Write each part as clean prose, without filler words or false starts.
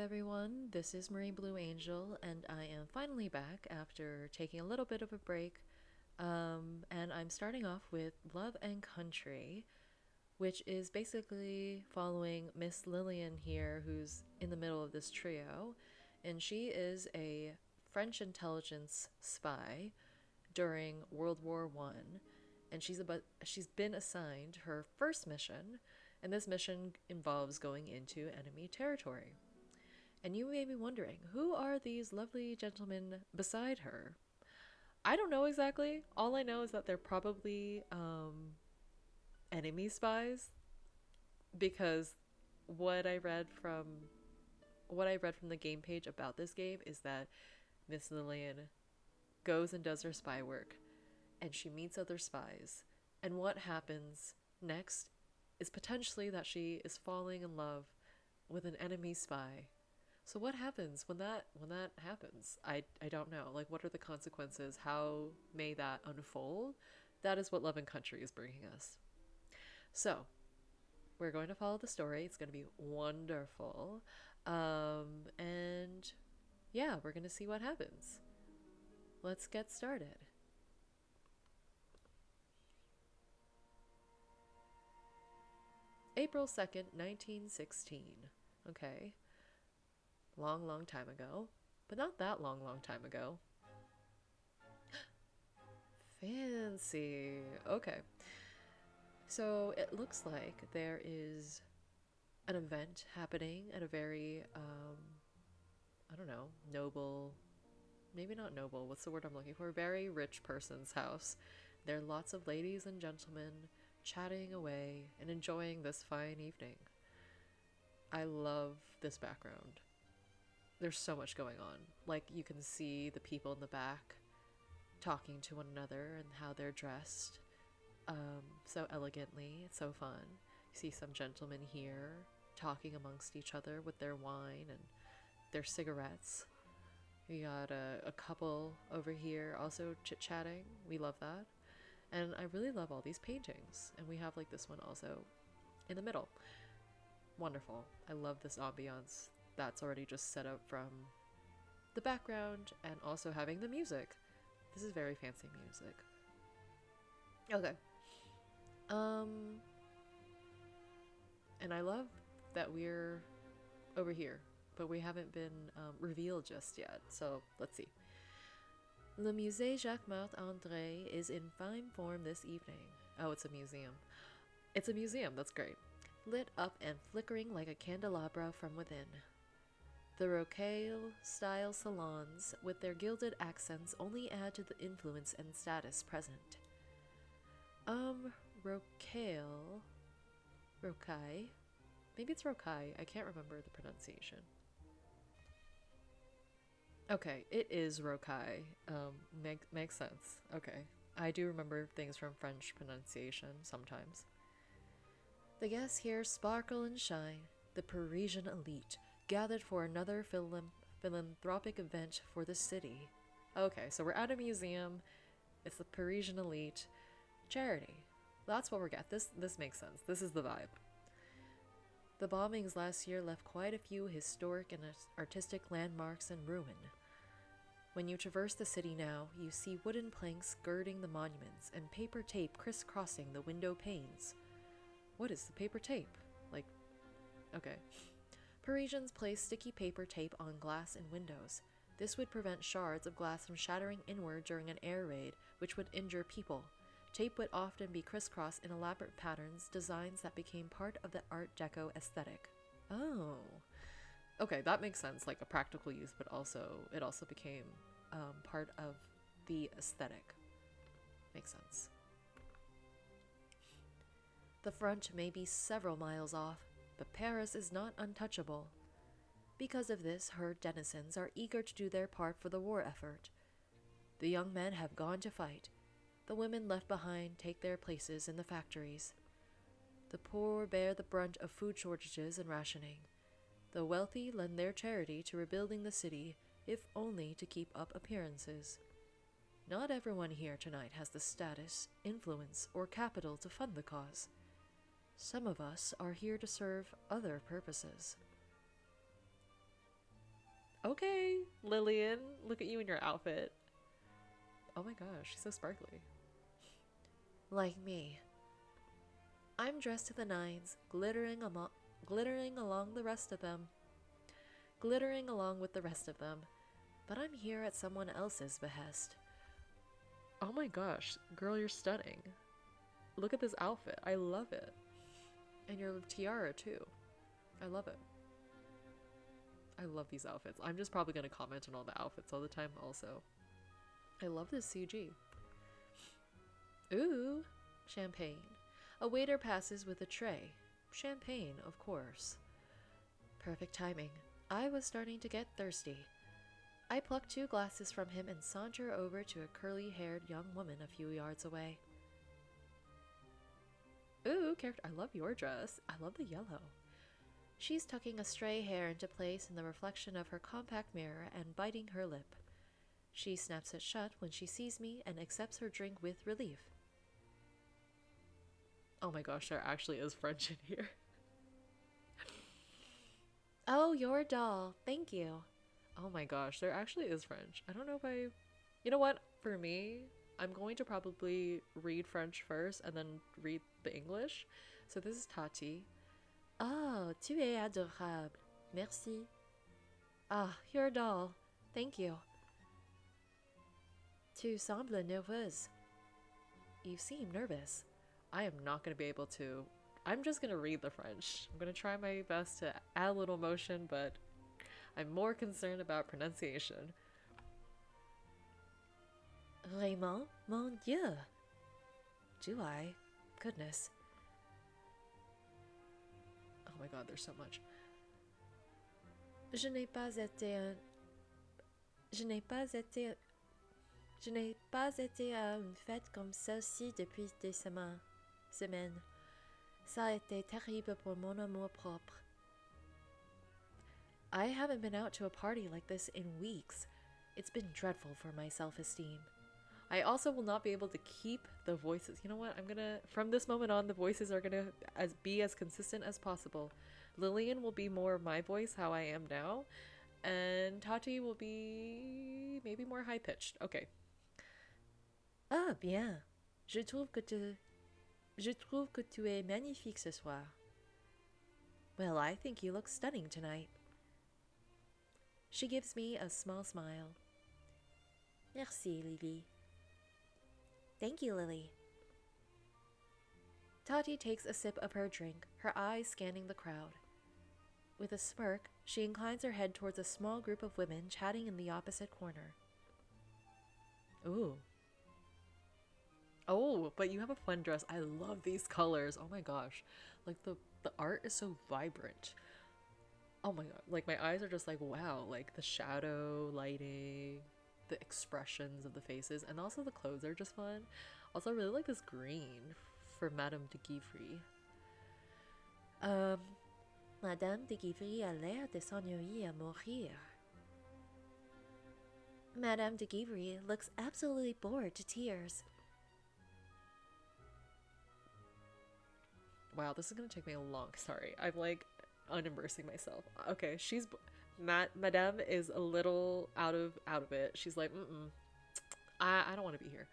everyone, this is Marie Blue Angel, and I am finally back after taking a little bit of a break. And I'm starting off with Love and Country, which is basically following Miss Lillian here, who's in the middle of this trio, and she is a French intelligence spy during World War One, and she's been assigned her first mission, and this mission involves going into enemy territory. And you may be wondering, who are these lovely gentlemen beside her? I don't know exactly. All I know is that they're probably enemy spies because what I read from what I read from the game page about this game is that Miss Lillian goes and does her spy work and she meets other spies. And what happens next is potentially that she is falling in love with an enemy spy. So what happens when that happens? I don't know. Like, what are the consequences? How may that unfold? That is what Love and Country is bringing us. So we're going to follow the story. It's going to be wonderful, and yeah, we're going to see what happens. Let's get started. April 2nd, 1916. Okay. Long, long time ago. But not that long, long time ago. Fancy. Okay. So it looks like there is an event happening at a very, I don't know, noble, maybe not noble, what's the word I'm looking for? Very rich person's house. There are lots of ladies and gentlemen chatting away and enjoying this fine evening. I love this background. There's so much going on. Like, you can see the people in the back talking to one another and how they're dressed so elegantly. It's so fun. You see some gentlemen here talking amongst each other with their wine and their cigarettes. We got a couple over here also chit-chatting. We love that. And I really love all these paintings. And we have like this one also in the middle. Wonderful. I love this ambiance that's already just set up from the background and also having the music. This is very fancy music. Okay. And I love that we're over here, but we haven't been revealed just yet. So let's see. Le Musée Jacques-Martin André is in fine form this evening. Oh, it's a museum. It's a museum, that's great. Lit up and flickering like a candelabra from within. The Rocaille-style salons, with their gilded accents, only add to the influence and status present. Rocaille... Rocaille? Maybe it's Rocaille. I can't remember the pronunciation. Okay, it is Rocaille. Makes sense. Okay. I do remember things from French pronunciation sometimes. The guests here sparkle and shine. The Parisian elite gathered for another philanthropic event for the city. Okay, so we're at a museum. It's the Parisian elite. Charity. That's what we're getting. This makes sense. This is the vibe. The bombings last year left quite a few historic and artistic landmarks in ruin. When you traverse the city now, you see wooden planks girding the monuments and paper tape crisscrossing the window panes. What is the paper tape? Like, okay. Parisians place sticky paper tape on glass and windows. This would prevent shards of glass from shattering inward during an air raid, which would injure people. Tape would often be crisscrossed in elaborate patterns, designs that became part of the Art Deco aesthetic. Oh. Okay, that makes sense, like a practical use, but it also became part of the aesthetic. Makes sense. The front may be several miles off, but Paris is not untouchable. Because of this, her denizens are eager to do their part for the war effort. The young men have gone to fight. The women left behind take their places in the factories. The poor bear the brunt of food shortages and rationing. The wealthy lend their charity to rebuilding the city, if only to keep up appearances. Not everyone here tonight has the status, influence, or capital to fund the cause. Some of us are here to serve other purposes. Okay, Lillian, look at you in your outfit. Oh my gosh, she's so sparkly. Like me. I'm dressed to the nines, glittering along the rest of them. Glittering along with the rest of them. But I'm here at someone else's behest. Oh my gosh, girl, you're stunning. Look at this outfit. I love it. And your tiara too. I love it. I love these outfits. I'm just probably going to comment on all the outfits all the time also. I love this CG. Ooh, champagne. A waiter passes with a tray. Champagne, of course. Perfect timing. I was starting to get thirsty. I pluck 2 glasses from him and saunter over to a curly-haired young woman a few yards away. Ooh, character. I love your dress. I love the yellow. She's tucking a stray hair into place in the reflection of her compact mirror and biting her lip. She snaps it shut when she sees me and accepts her drink with relief. Oh my gosh, there actually is French in here. Oh, your doll. Thank you. Oh my gosh, there actually is French. I don't know if I... You know what? For me, I'm going to probably read French first and then read the English. So this is Tati. Oh, tu es adorable. Merci. Ah, your doll. Thank you. Tu sembles nerveuse. You seem nervous. I am not going to be able to. I'm just going to read the French. I'm going to try my best to add a little motion, but I'm more concerned about pronunciation. Vraiment? Mon Dieu. Do I? Goodness. Oh my god, there's so much. Je n'ai pas été à une fête comme celle-ci depuis des semaines. Ça a été terrible pour mon amour propre. I haven't been out to a party like this in weeks. It's been dreadful for my self-esteem. I also will not be able to keep the voices. You know what? I'm gonna, from this moment on, the voices are gonna be as consistent as possible. Lillian will be more of my voice, how I am now. And Tati will be maybe more high-pitched. Okay. Ah, bien. Je trouve que tu es magnifique ce soir. Well, I think you look stunning tonight. She gives me a small smile. Merci, Lily. Thank you, Lily. Tati takes a sip of her drink, her eyes scanning the crowd. With a smirk, she inclines her head towards a small group of women chatting in the opposite corner. Ooh. Oh, but you have a fun dress. I love these colors. Oh my gosh. Like the art is so vibrant. Oh my god. Like my eyes are just like, wow. Like the shadow lighting, the expressions of the faces, and also the clothes are just fun. Also, I really like this green for Madame de Givry. Madame de Givry a l'air de s'ennuyer à mourir. Madame de Givry looks absolutely bored to tears. Wow, this is gonna take me a long. Sorry, I'm like unimmersing myself. Okay, she's Madame is a little out of it. She's like, I don't want to be here.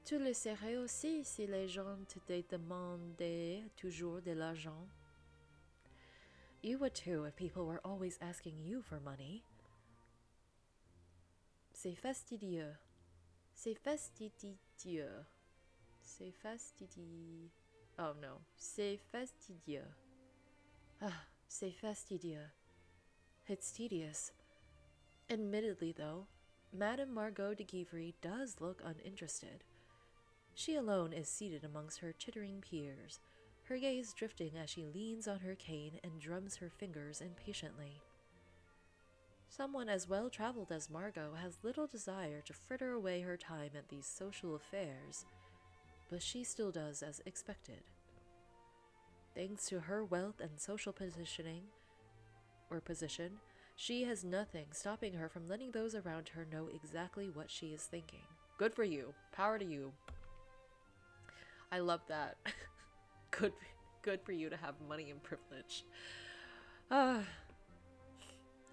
Tu le serais aussi si les gens te demandaient toujours de l'argent. You would too if people were always asking you for money. C'est fastidieux. C'est fastidieux. C'est fastidieux. Oh no. C'est fastidieux. Ah, c'est fastidieux. It's tedious. Admittedly, though, Madame Margot de Givry does look uninterested. She alone is seated amongst her chittering peers, her gaze drifting as she leans on her cane and drums her fingers impatiently. Someone as well-traveled as Margot has little desire to fritter away her time at these social affairs, but she still does as expected. Thanks to her wealth and social position, she has nothing stopping her from letting those around her know exactly what she is thinking. Good for you. Power to you. I love that. Good for you to have money and privilege. Ah,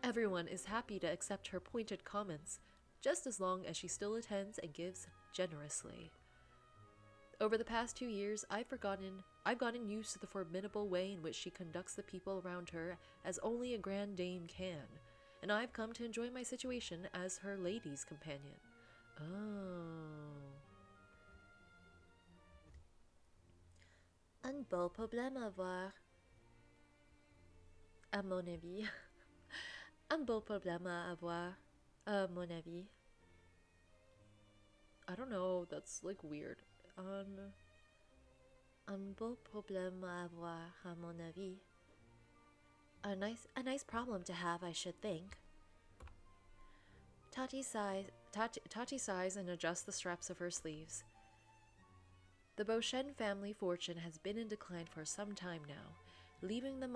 everyone is happy to accept her pointed comments, just as long as she still attends and gives generously. Over the past 2 years, I've gotten used to the formidable way in which she conducts the people around her as only a grand dame can, and I've come to enjoy my situation as her lady's companion. Oh. Un beau problème à avoir, à mon avis. Un beau problème à avoir, à mon avis. I don't know, that's like weird. Un beau problème à avoir, à mon avis. A nice problem to have, I should think. Tati sighs and adjusts the straps of her sleeves. The Beauchesne family fortune has been in decline for some time now, leaving them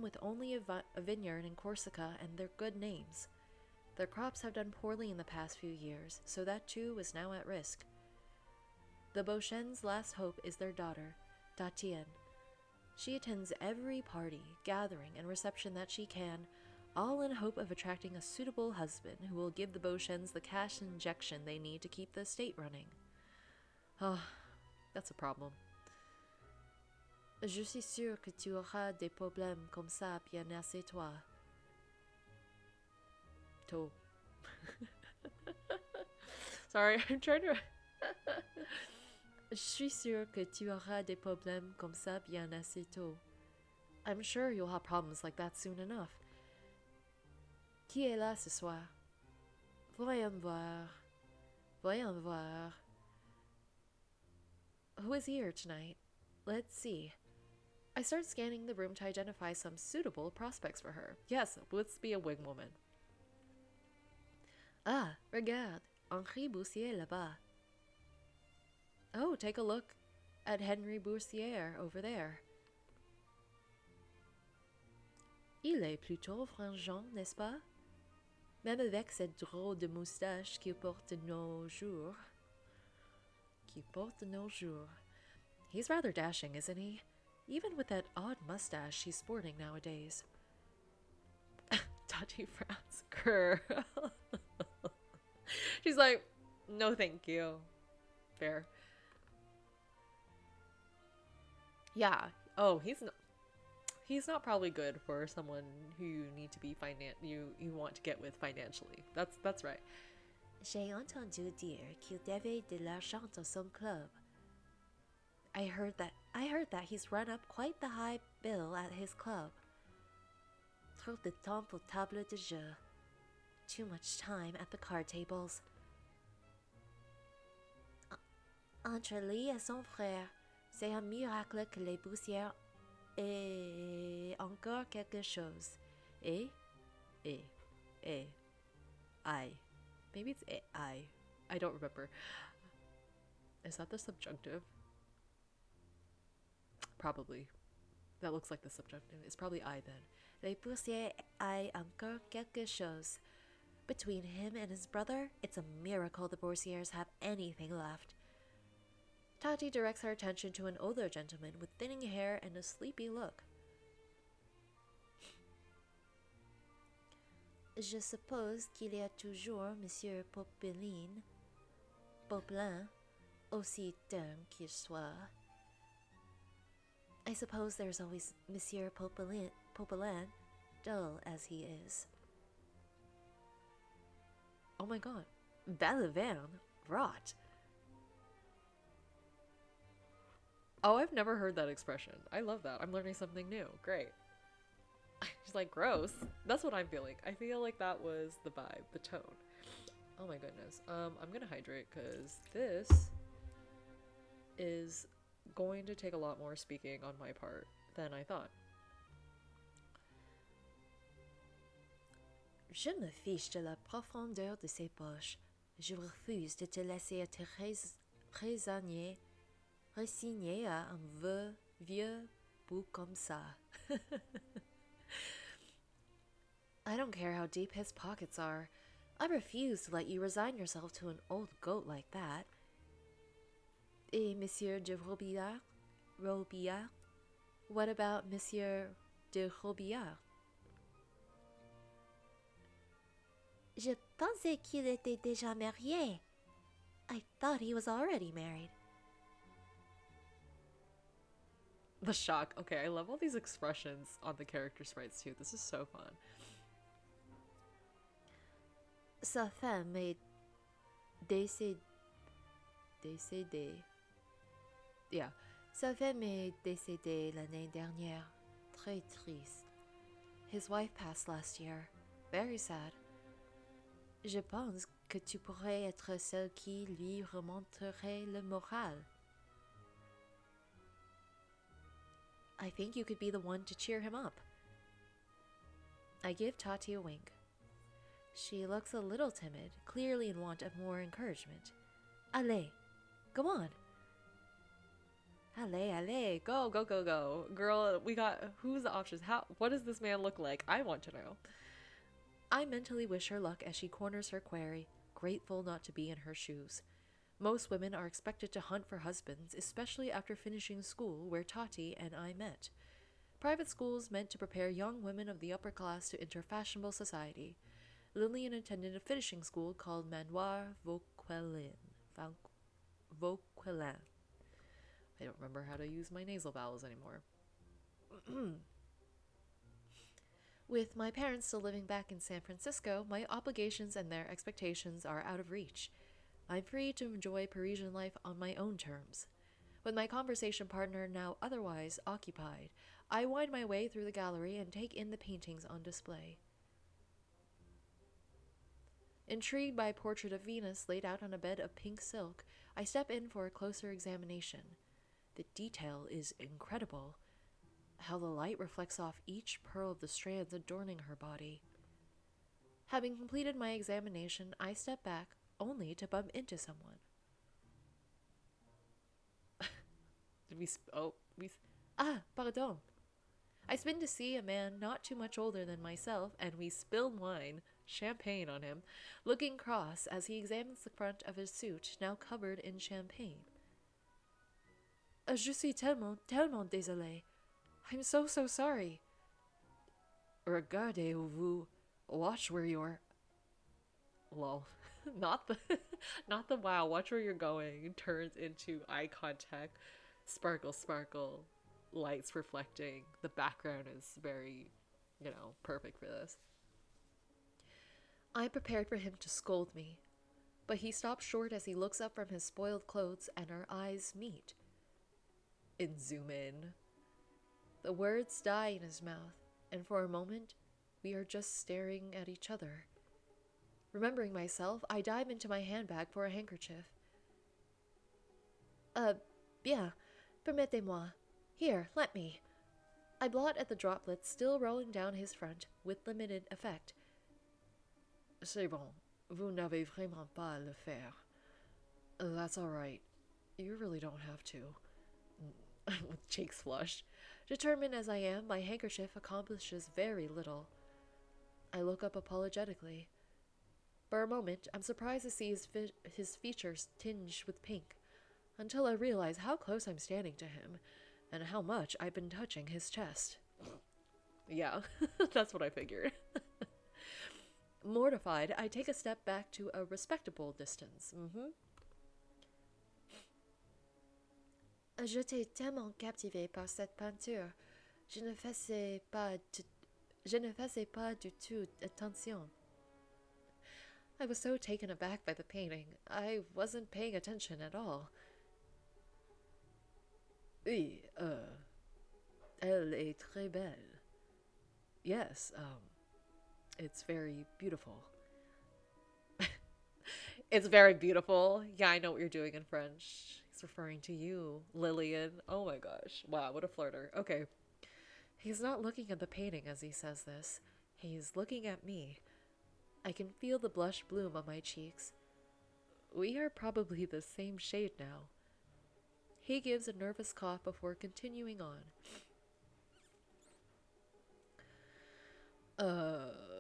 with only a vineyard in Corsica and their good names. Their crops have done poorly in the past few years, so that too is now at risk. The Beauchesnes' last hope is their daughter, Tatienne. She attends every party, gathering, and reception that she can, all in hope of attracting a suitable husband who will give the Beauchesnes the cash injection they need to keep the estate running. Oh, that's a problem. Je suis sûre que tu auras des problèmes comme ça bien assez toi. Sorry, I'm trying to... Je suis sûre que tu auras des problèmes comme ça bien assez tôt. I'm sure you'll have problems like that soon enough. Qui est là ce soir? Voyons voir. Voyons voir. Who is here tonight? Let's see. I start scanning the room to identify some suitable prospects for her. Yes, let's be a wing woman. Ah, regarde, Henri Boussier là-bas. Oh, take a look at Henry Boussier over there. Il est plutôt fringant, n'est-ce pas? Même avec cette drôle de moustache qu'il porte de nos jours. He's rather dashing, isn't he? Even with that odd mustache she's sporting nowadays. Tati frowns. Grr. She's like, no thank you. Fair. Yeah. Oh, he's not probably good for someone who you need to be you want to get with financially. That's right. J'ai entendu dire qu'il devait de l'argent dans son club. I heard that he's run up quite the high bill at his club. Trop de temps pour table de jeu. Too much time at the card tables. Entre lui et son frère, c'est un miracle que les Boussières aient encore quelque chose. I. Maybe it's I. I don't remember. Is that the subjunctive? Probably. That looks like the subjunctive. It's probably I then. Les Boussiers aient encore quelque chose. Between him and his brother, it's a miracle the Boursiers have anything left. Tati directs her attention to an older gentleman with thinning hair and a sleepy look. Je suppose qu'il y a toujours Monsieur Poplin, aussi dingue qu'il soit. I suppose there's always Monsieur Poplin, dull as he is. Oh my god. Balavan. Rot. Oh, I've never heard that expression. I love that. I'm learning something new. Great. She's like, gross. That's what I'm feeling. I feel like that was the vibe, the tone. Oh my goodness. I'm gonna hydrate because this is going to take a lot more speaking on my part than I thought. Je me fiche de la profondeur de ses poches. Je refuse de te laisser te résigner à un vieux bout comme ça. I don't care how deep his pockets are. I refuse to let you resign yourself to an old goat like that. Et Monsieur de Robillard? What about Monsieur de Robillard. Je pensais qu'il était déjà marié. I thought he was already married. The shock. Okay, I love all these expressions on the character sprites too. This is so fun. Sa femme est décédée. Yeah. Sa femme est décédée l'année dernière. Très triste. His wife passed last year. Very sad. Je pense que tu pourrais être celle qui lui remonterait le moral. I think you could be the one to cheer him up. I give Tati a wink. She looks a little timid, clearly in want of more encouragement. Allez, go on. Allez, go, go, go, go. Girl, we got, who's the options? What does this man look like? I want to know. I mentally wish her luck as she corners her quarry, grateful not to be in her shoes. Most women are expected to hunt for husbands, especially after finishing school where Tati and I met. Private schools meant to prepare young women of the upper class to enter fashionable society. Lillian attended a finishing school called Manoir Vauquelin. Vauquelin. I don't remember how to use my nasal vowels anymore. With my parents still living back in San Francisco, my obligations and their expectations are out of reach. I'm free to enjoy Parisian life on my own terms. With my conversation partner now otherwise occupied, I wind my way through the gallery and take in the paintings on display. Intrigued by a portrait of Venus laid out on a bed of pink silk, I step in for a closer examination. The detail is incredible. How the light reflects off each pearl of the strands adorning her body. Having completed my examination, I step back, only to bump into someone. Pardon. I spin to see a man not too much older than myself, and we spill wine, champagne on him, looking cross as he examines the front of his suit, now covered in champagne. Je suis tellement désolée. I'm so sorry. Regardez-vous. Watch where you're... Lol. Not the wow, watch where you're going turns into eye contact. Sparkle, lights reflecting. The background is very, perfect for this. I prepared for him to scold me, but he stops short as he looks up from his spoiled clothes and our eyes meet. And zoom in. The words die in his mouth, and for a moment, we are just staring at each other. Remembering myself, I dive into my handbag for a handkerchief. Bien, permettez-moi. Here, let me. I blot at the droplets still rolling down his front with limited effect. C'est bon. Vous n'avez vraiment pas à le faire. That's all right. You really don't have to. With cheeks flushed. Determined as I am, my handkerchief accomplishes very little. I look up apologetically. For a moment, I'm surprised to see his features tinged with pink, until I realize how close I'm standing to him, and how much I've been touching his chest. Yeah, that's what I figured. Mortified, I take a step back to a respectable distance. J'étais tellement captivée par cette peinture. Je ne faisais pas du tout attention. I was so taken aback by the painting, I wasn't paying attention at all. Oui, elle est très belle. Yes, it's very beautiful. It's very beautiful. Yeah, I know what you're doing in French. He's referring to you, Lillian. Oh my gosh. Wow, what a flirter. Okay. He's not looking at the painting as he says this. He's looking at me. I can feel the blush bloom on my cheeks. We are probably the same shade now. He gives a nervous cough before continuing on.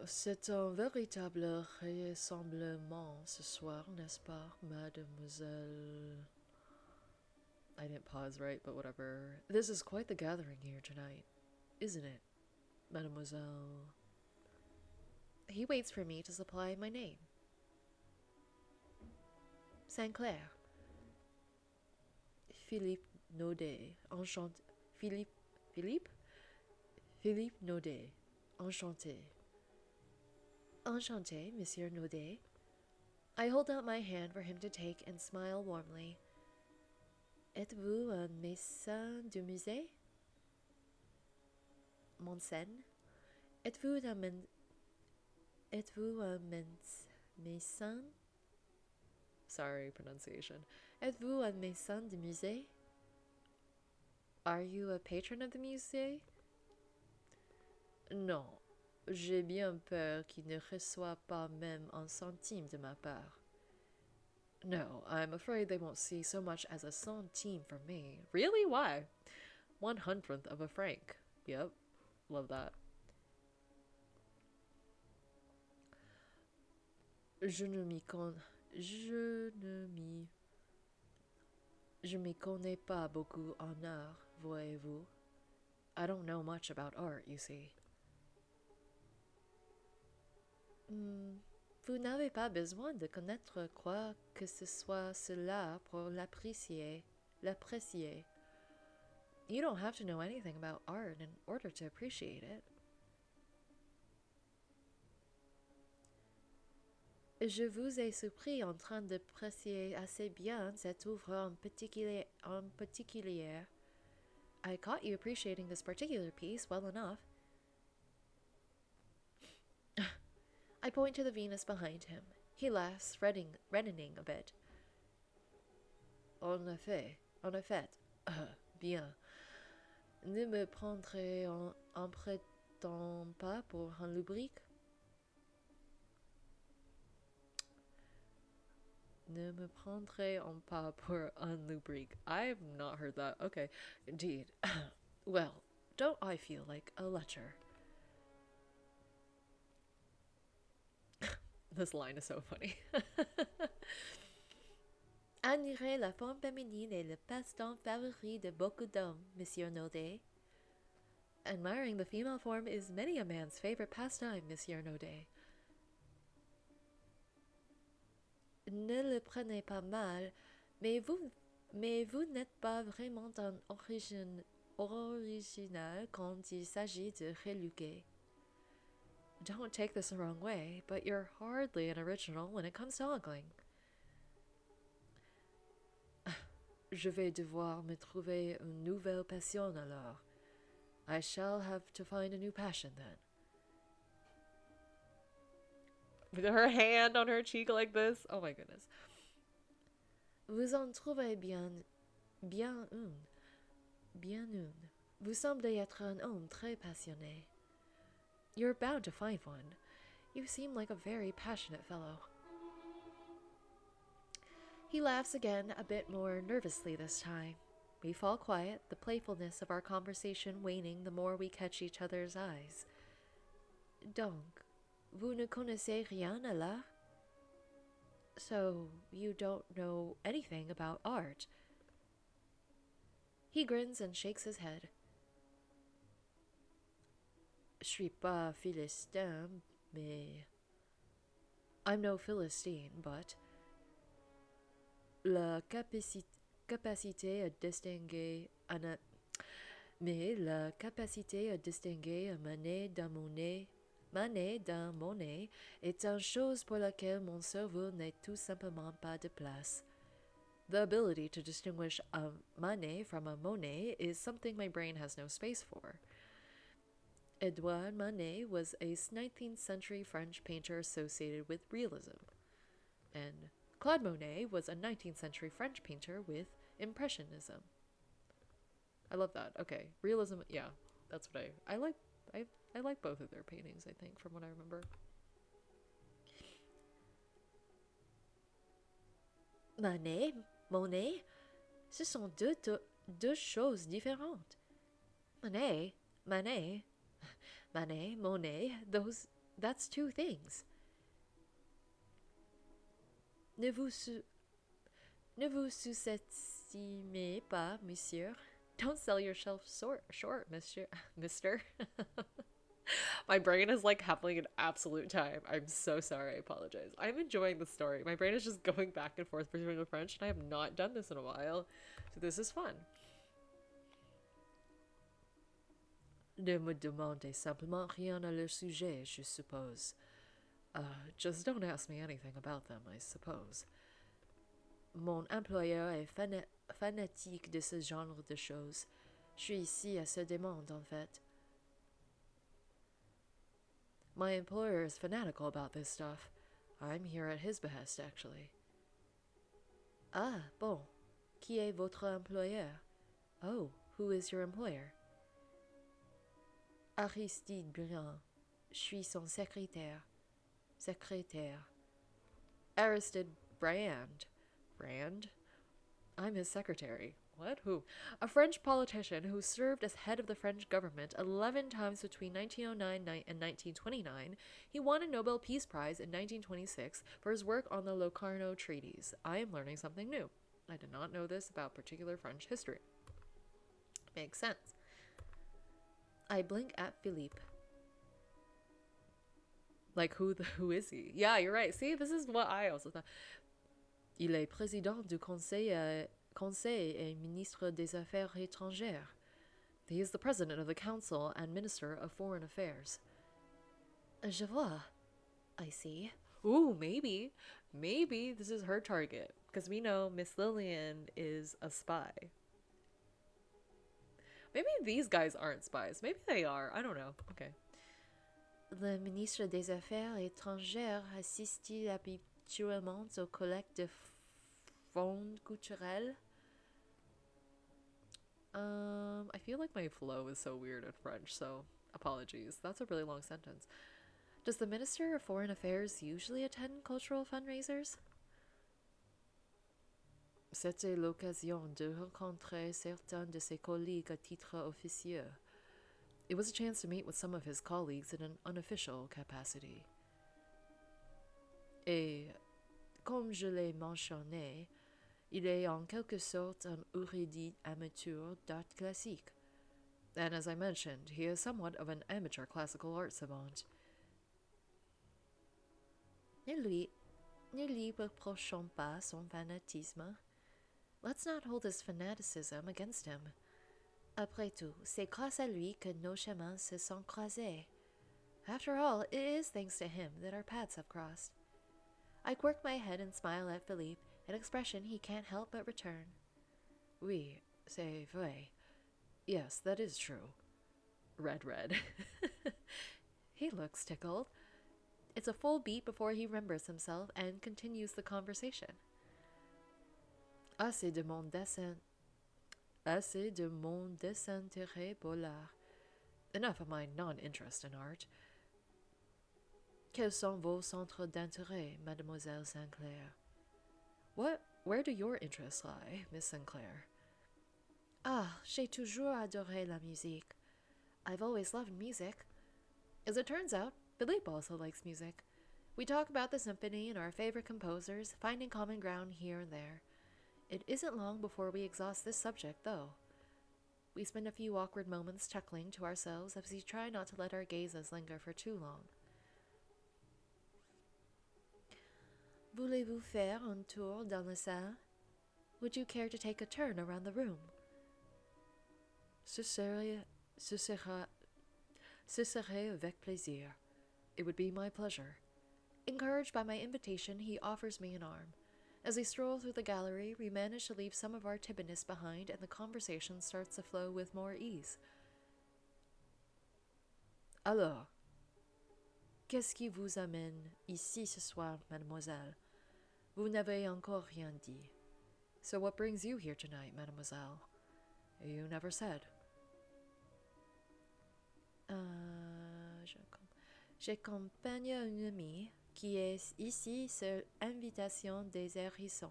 C'est un véritable rassemblement ce soir, n'est-ce pas, mademoiselle? I didn't pause right, but whatever. This is quite the gathering here tonight, isn't it? Mademoiselle. He waits for me to supply my name. Saint Clair. Philippe Naudet. Enchanté. Philippe? Philippe Naudet. Enchanté. Enchanté, Monsieur Naudet. I hold out my hand for him to take and smile warmly. Êtes-vous un médecin du musée? Monsen? Êtes-vous un médecin? Sorry, pronunciation. Êtes-vous un médecin du musée? Are you a patron of the musée? Non. J'ai bien peur qu'il ne reçoive pas même un centime de ma part. No, I'm afraid they won't see so much as a centime from me. Really? Why? 1/100th of a franc. Yep. Love that. Je m'y connais pas beaucoup en art, voyez-vous. I don't know much about art, you see. Vous n'avez pas besoin de connaître quoi que ce soit cela pour l'apprécier. You don't have to know anything about art in order to appreciate it. Je vous ai surpris en train d'apprécier assez bien cette œuvre en particulier. I caught you appreciating this particular piece well enough. I point to the Venus behind him. He laughs, reddening a bit. En effet, bien. Ne me prendrez en prêtant pas pour un lubrique? Ne me prendrez en pas pour un lubrique. I've not heard that. Okay, indeed. Well, don't I feel like a lecher? This line is so funny. Admirer la forme féminine est le passe-temps favori de beaucoup d'hommes, Monsieur Naudet. Admiring the female form is many a man's favorite pastime, Monsieur Naudet. Ne le prenez pas mal, mais vous n'êtes pas vraiment un original quand il s'agit de reluquer. Don't take this the wrong way, but you're hardly an original when it comes to ogling. Je vais devoir me trouver une nouvelle passion alors. I shall have to find a new passion then. With her hand on her cheek like this. Oh my goodness. Vous en trouvez bien une. Vous semblez être un homme très passionné. You're bound to find one. You seem like a very passionate fellow. He laughs again, a bit more nervously this time. We fall quiet, the playfulness of our conversation waning the more we catch each other's eyes. Donc, vous ne connaissez rien à l'art? So, you don't know anything about art? He grins and shakes his head. Je suis pas Philistin, mais... I'm no Philistine, but... La capacité à distinguer... Mais la capacité à distinguer un manet d'un monet est une chose pour laquelle mon cerveau n'est tout simplement pas de place. The ability to distinguish a Manet from a Monet is something my brain has no space for. Edouard Manet was a 19th century French painter associated with realism, and Claude Monet was a 19th century French painter with impressionism. I love that. Okay, realism, yeah, that's what I like. I like both of their paintings, I think, from what I remember. Manet, Monet, ce sont deux choses différentes. Manet, Monet, that's two things. Ne vous sous-estimez pas, monsieur. Don't sell yourself short, mister. My brain is like having an absolute time. I'm so sorry. I apologize. I'm enjoying the story. My brain is just going back and forth between the French, and I have not done this in a while. So this is fun. Ne me demandez simplement rien à leur sujet, je suppose. Just don't ask me anything about them, I suppose. Mon employeur est fanatique de ce genre de choses. Je suis ici à sa demande, en fait. My employer is fanatical about this stuff. I'm here at his behest, actually. Ah, bon. Qui est votre employeur? Oh, who is your employer? Aristide Briand. Je suis son secrétaire. Secrétaire. Aristide Briand. Brand? I'm his secretary. What? Who? A French politician who served as head of the French government 11 times between 1909 and 1929. He won a Nobel Peace Prize in 1926 for his work on the Locarno Treaties. I am learning something new. I did not know this about particular French history. Makes sense. I blink at Philippe. Like, who is he? Yeah, you're right. See, this is what I also thought. Il est président du Conseil et ministre des Affaires étrangères. He is the president of the Council and Minister of Foreign Affairs. Je vois. I see. Ooh, maybe. Maybe this is her target. Because we know Miss Lillian is a spy. Maybe these guys aren't spies. Maybe they are. I don't know. Okay. Le ministre des Affaires étrangères assiste habituellement aux collectes de fonds culturels. I feel like my flow is so weird in French, so apologies. That's a really long sentence. Does the Minister of Foreign Affairs usually attend cultural fundraisers? C'était l'occasion de rencontrer certains de ses collègues à titre officieux. It was a chance to meet with some of his colleagues in an unofficial capacity. Et, comme je l'ai mentionné, il est en quelque sorte un érudit amateur d'art classique. And as I mentioned, he is somewhat of an amateur classical art savant. Ne lui reprochons pas son fanatisme. Let's not hold his fanaticism against him. Après tout, c'est grâce à lui que nos chemins se sont croisés. After all, it is thanks to him that our paths have crossed. I quirk my head and smile at Philippe, an expression he can't help but return. Oui, c'est vrai. Yes, that is true. Red. He looks tickled. It's a full beat before he remembers himself and continues the conversation. Assez de mon désintérêt pour l'art. Enough of my non-interest in art. Quels sont vos centres d'intérêt, Mademoiselle Sinclair? Where do your interests lie, Miss Sinclair? Ah, j'ai toujours adoré la musique. I've always loved music. As it turns out, Philippe also likes music. We talk about the symphony and our favorite composers, finding common ground here and there. It isn't long before we exhaust this subject, though. We spend a few awkward moments chuckling to ourselves as we try not to let our gazes linger for too long. Voulez-vous faire un tour dans la salle? Would you care to take a turn around the room? Ce serait avec plaisir. It would be my pleasure. Encouraged by my invitation, he offers me an arm. As we stroll through the gallery, we manage to leave some of our timidness behind, and the conversation starts to flow with more ease. Alors, qu'est-ce qui vous amène ici ce soir, mademoiselle? Vous n'avez encore rien dit. So what brings you here tonight, mademoiselle? You never said. J'accompagne une amie qui est ici sur invitation des Harrisons.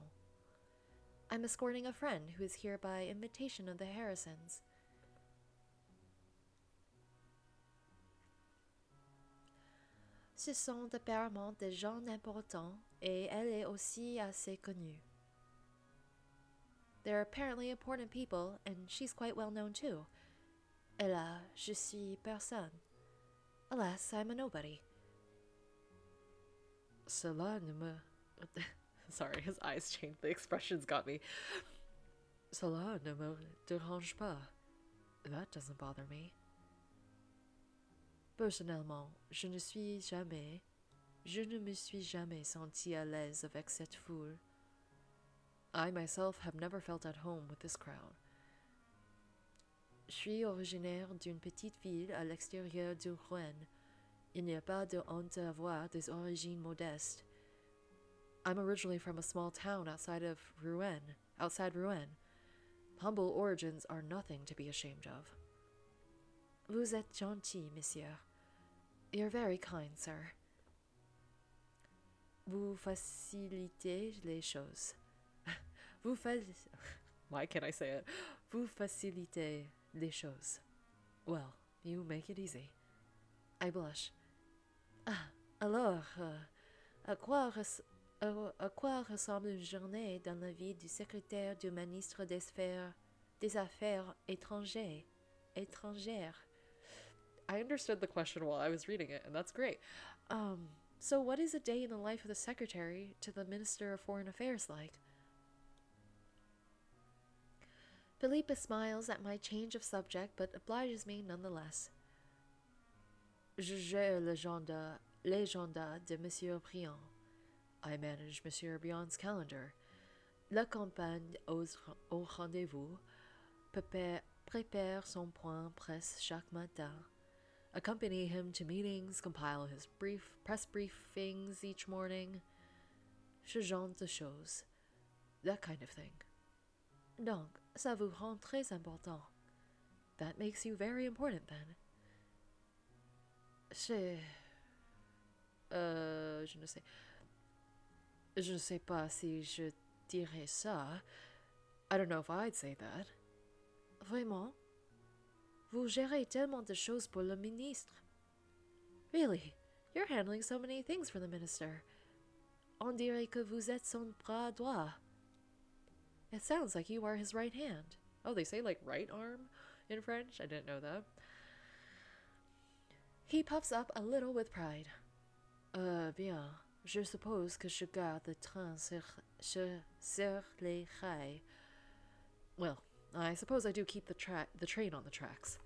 I'm escorting a friend who is here by invitation of the Harrisons. Ce sont apparemment des gens importants et elle est aussi assez connue. They're apparently important people and she's quite well known too. Et là, je suis personne. Alas, I'm a nobody. Cela ne me... Sorry, his eyes changed. The expressions got me. Cela ne me dérange pas. That doesn't bother me. Personnellement, je ne me suis jamais senti à l'aise avec cette foule. I myself have never felt at home with this crowd. Je suis originaire d'une petite ville à l'extérieur de Rouen. Il n'y a pas de honte à avoir des origines modestes. I'm originally from a small town outside Rouen. Humble origins are nothing to be ashamed of. Vous êtes gentil, monsieur. You're very kind, sir. Vous facilitez les choses. Why can't I say it? Vous facilitez les choses. Well, you make it easy. I blush. Alors, à quoi ressemble une journée dans la vie du secrétaire du ministre des Affaires étrangères? I understood the question while I was reading it, and that's great. So what is a day in the life of the secretary to the Minister of Foreign Affairs like? Philippe smiles at my change of subject, but obliges me nonetheless. Je gère l'agenda de Monsieur Briand. I manage Monsieur Briand's calendar. L'accompagne au rendez-vous, prépare son point presse chaque matin. Accompany him to meetings, compile his press briefings each morning. Ce genre de choses. That kind of thing. Donc, ça vous rend très important. That makes you very important, then. Je ne sais pas si je dirais ça. I don't know if I'd say that. Vraiment? Vous gérez tellement de choses pour le ministre. Really? You're handling so many things for the minister. On dirait que vous êtes son bras droit. It sounds like you are his right hand. Oh, they say like right arm in French? I didn't know that. He puffs up a little with pride. Bien. Je suppose que je garde le train sur les rails. Well, I suppose I do keep the train on the tracks.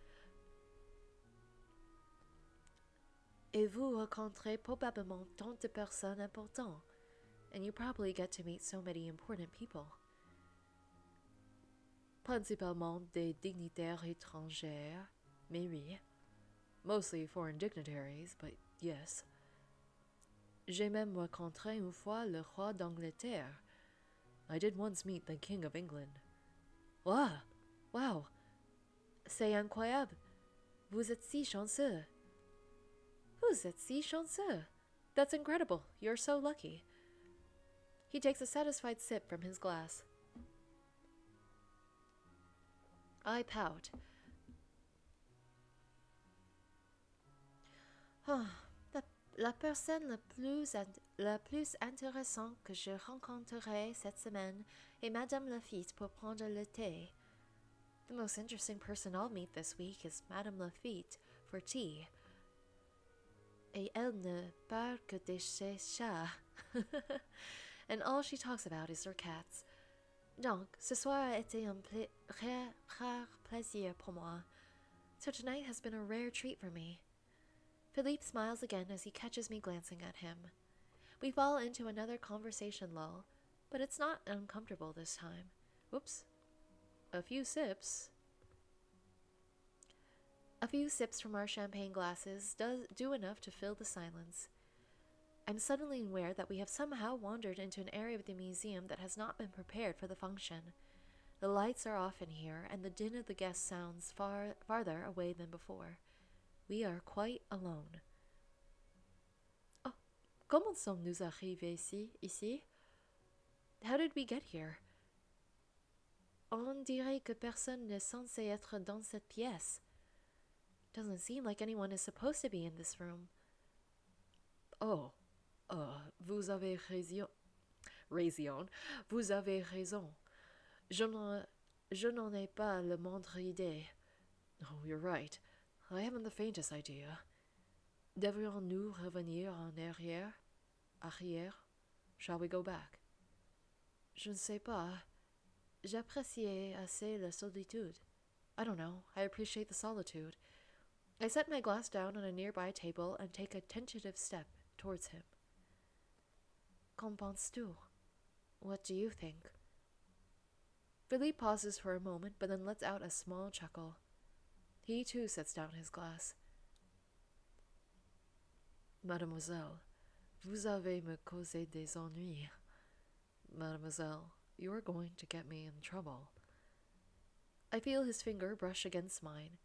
Et vous rencontrez probablement tant de personnes importantes, and you probably get to meet so many important people. Principalement des dignitaires étrangers, mais oui. Mostly foreign dignitaries, but yes. J'ai même rencontré une fois le roi d'Angleterre. I did once meet the King of England. Wow. C'est incroyable. Vous êtes si chanceux. Vous êtes si chanceux. That's incredible. You're so lucky. He takes a satisfied sip from his glass. I pout. La personne la plus intéressante que je rencontrerai cette semaine est Madame Lafitte pour prendre le thé. The most interesting person I'll meet this week is Madame Lafitte for tea. Et elle ne parle que de ses chats. And all she talks about is her cats. Donc, ce soir a été un rare plaisir pour moi. So tonight has been a rare treat for me. Philippe smiles again as he catches me glancing at him. We fall into another conversation lull, but it's not uncomfortable this time. Whoops. A few sips from our champagne glasses do enough to fill the silence. I'm suddenly aware that we have somehow wandered into an area of the museum that has not been prepared for the function. The lights are off in here, and the din of the guests sounds farther away than before. We are quite alone. Oh, comment sommes-nous arrivés ici? How did we get here? On dirait que personne n'est censé être dans cette pièce. Doesn't seem like anyone is supposed to be in this room. Oh, vous avez raison. Vous avez raison. Je n'en ai pas la moindre idée. Oh, you're right. I haven't the faintest idea. Devrions-nous revenir en arrière? Arrière? Shall we go back? Je ne sais pas. J'apprécie assez la solitude. I don't know. I appreciate the solitude. I set my glass down on a nearby table and take a tentative step towards him. Qu'en penses-tu? What do you think? Philippe pauses for a moment, but then lets out a small chuckle. He too sets down his glass. Mademoiselle, vous avez me causé des ennuis. Mademoiselle, you are going to get me in trouble. I feel his finger brush against mine,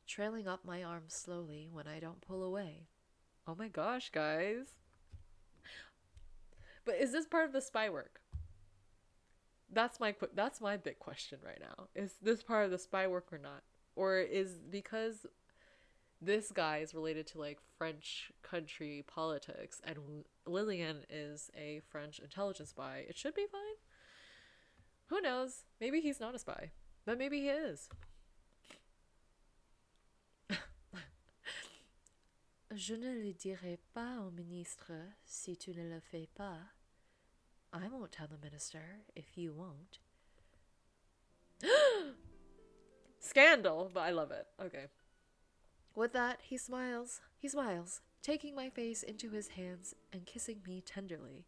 trailing up my arm slowly when I don't pull away. Oh my gosh, guys. But is this part of the spy work? That's my big question right now. Is this part of the spy work or not? Or is because this guy is related to like French country politics and Lillian is a French intelligence spy, it should be fine? Who knows? Maybe he's not a spy, but maybe he is. Je ne le dirai pas au ministre si tu ne le fais pas. I won't tell the minister if you won't. Scandal, but I love it. Okay. With that, he smiles, taking my face into his hands and kissing me tenderly.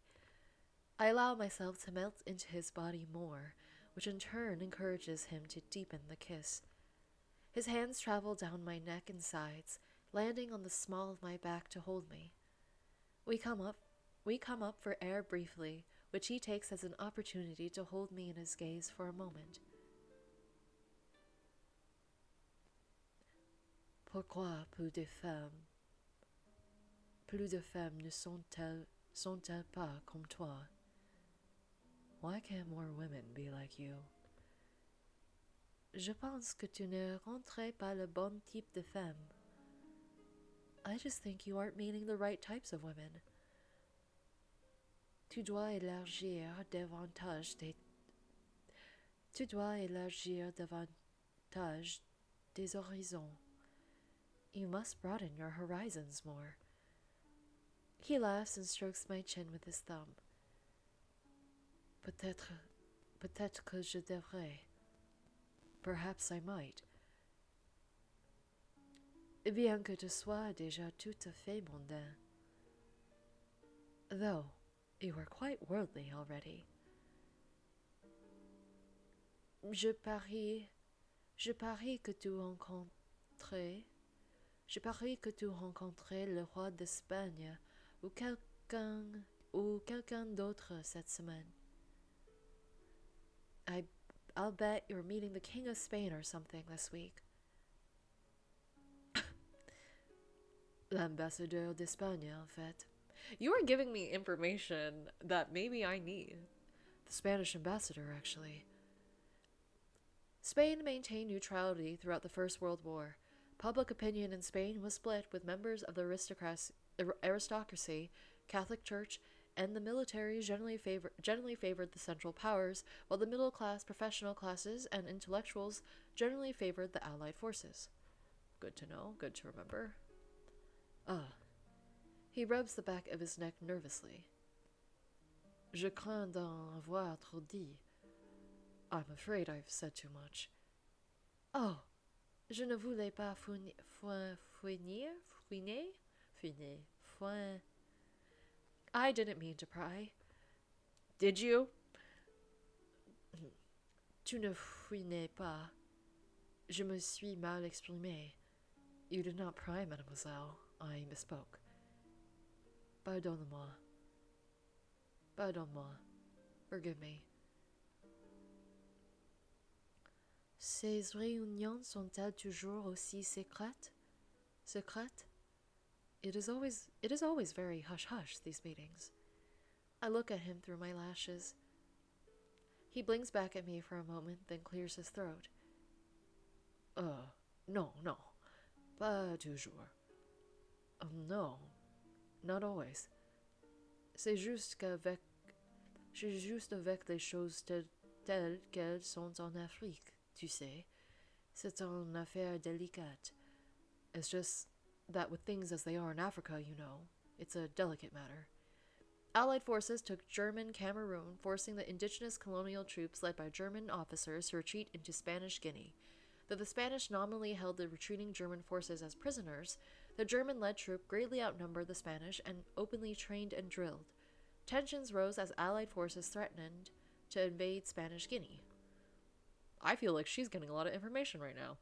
I allow myself to melt into his body more, which in turn encourages him to deepen the kiss. His hands travel down my neck and sides, landing on the small of my back to hold me. We come up for air briefly, which he takes as an opportunity to hold me in his gaze for a moment. Pourquoi plus de femmes ne sont-elles pas comme toi? Why can't more women be like you? Je pense que tu ne rentres pas le bon type de femme. I just think you aren't meeting the right types of women. Tu dois élargir davantage tes horizons. You must broaden your horizons more. He laughs and strokes my chin with his thumb. Peut-être que je devrais. Perhaps I might. Bien que tu sois déjà tout à fait mondain. Though you are quite worldly already. Je parie que tu rencontrais le roi d'Espagne ou quelqu'un d'autre cette semaine. I'll bet you're meeting the King of Spain or something this week. L'ambassadeur d'Espagne, en fait. You are giving me information that maybe I need. The Spanish ambassador, actually. Spain maintained neutrality throughout the First World War. Public opinion in Spain was split, with members of the aristocracy, Catholic Church, and the military generally favored the Central Powers, while the middle class, professional classes, and intellectuals generally favored the Allied forces. Good to know, good to remember. He rubs the back of his neck nervously. Je crains d'en avoir trop dit. I'm afraid I've said too much. Oh, je ne voulais pas I didn't mean to pry. Did you? Tu ne fouinais pas. Je me suis mal exprimé. You did not pry, mademoiselle. I misspoke. Pardonne-moi. Forgive me. Ces réunions sont-elles toujours aussi secrètes? Secrètes? It is always very hush-hush, these meetings. I look at him through my lashes. He blinks back at me for a moment, then clears his throat. No. Pas toujours. No, not always. C'est juste avec les choses telles qu'elles sont en Afrique, tu sais. C'est une affaire délicate. It's just that with things as they are in Africa, it's a delicate matter. Allied forces took German Cameroon, forcing the indigenous colonial troops led by German officers to retreat into Spanish Guinea. Though the Spanish nominally held the retreating German forces as prisoners, the German-led troop greatly outnumbered the Spanish and openly trained and drilled. Tensions rose as Allied forces threatened to invade Spanish Guinea. I feel like she's getting a lot of information right now.